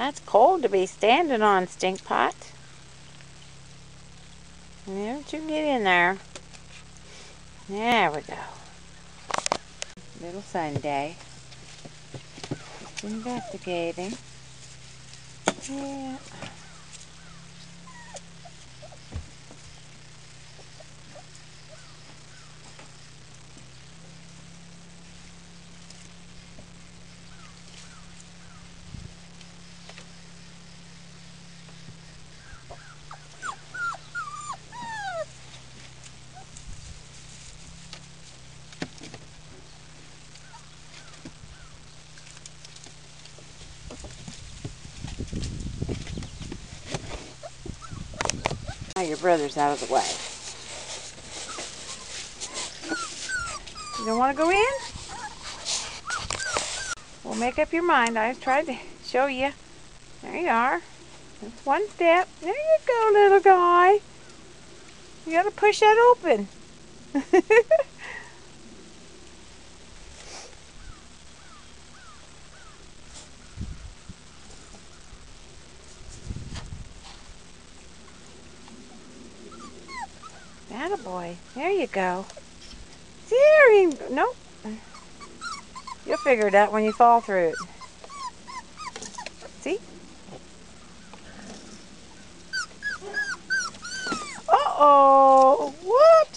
That's cold to be standing on, Stinkpot. Yeah, don't you get in there. There we go. Little Sunday. Just investigating. Yeah. Now your brother's out of the way. You don't want to go in? Well, make up your mind. I just tried to show you. There you are. That's one step. There you go, little guy. You gotta push that open. Attaboy. There you go. There you go. Nope. You'll figure it out when you fall through it. See? Uh-oh. Whoop.